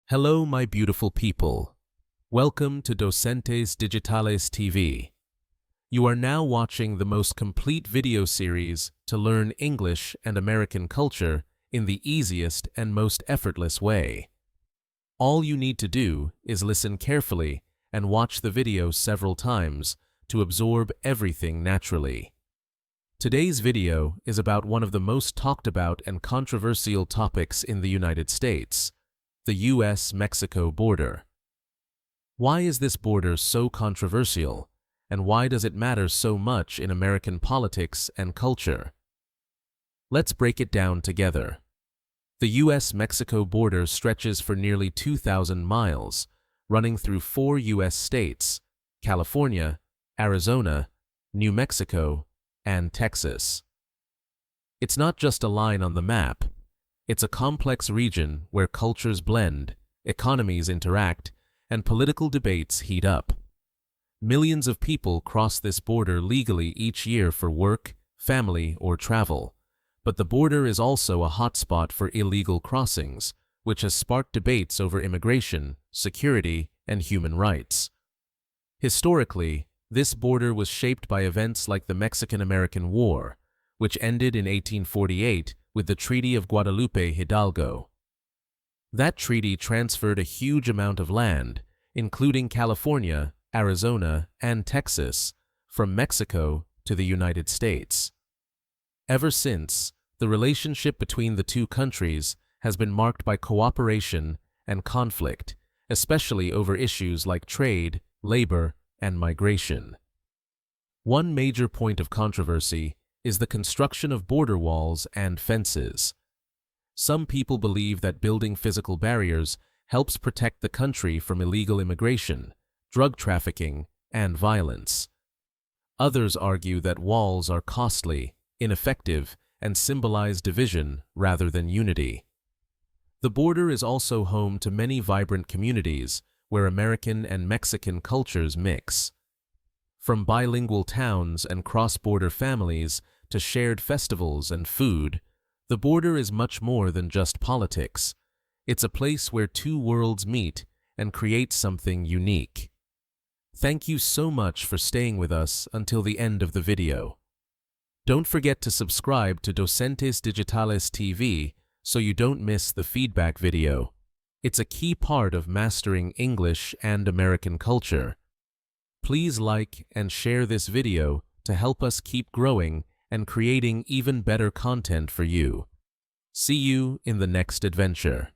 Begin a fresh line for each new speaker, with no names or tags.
Hello, my beautiful people. Welcome to Docentes DigitalesTV. You are now watching the most complete video series to learn English and American culture in the easiest and most effortless way. All you need to do is listen carefully and watch the video several times to absorb everything naturally. Today's video is about one of the most talked about and controversial topics in the United States, the U.S. Mexico border. Why is this border so controversial, and why does it matter so much in American politics and culture? Let's break it down together. The U.S. Mexico border stretches for nearly 2,000 miles, running through 4 U.S. states: California, Arizona, New Mexico, and Texas. It's not just a line on the map. It's a complex region where cultures blend, economies interact, and political debates heat up. Millions of people cross this border legally each year for work, family, or travel. But the border is also a hotspot for illegal crossings, which has sparked debates over immigration, security, and human rights. Historically, this border was shaped by events like the Mexican-American War, which ended in 1848 with the Treaty of Guadalupe Hidalgo. That treaty transferred a huge amount of land, including California, Arizona, and Texas, from Mexico to the United States. Ever since, the relationship between the two countries has been marked by cooperation and conflict, especially over issues like trade, labor, and migration. One major point of controversy is the construction of border walls and fences. Some people believe that building physical barriers helps protect the country from illegal immigration, drug trafficking, and violence. Others argue that walls are costly, ineffective, and symbolize division rather than unity. The border is also home to many vibrant communities where American and Mexican cultures mix. From bilingual towns and cross-border families to shared festivals and food, the border is much more than just politics. It's a place where two worlds meet and create something unique. Thank you so much for staying with us until the end of the video. Don't forget to subscribe to Docentes DigitalesTV so you don't miss the feedback video. It's a key part of mastering English and American culture. Please like and share this video to help us keep growing and creating even better content for you. See you in the next adventure.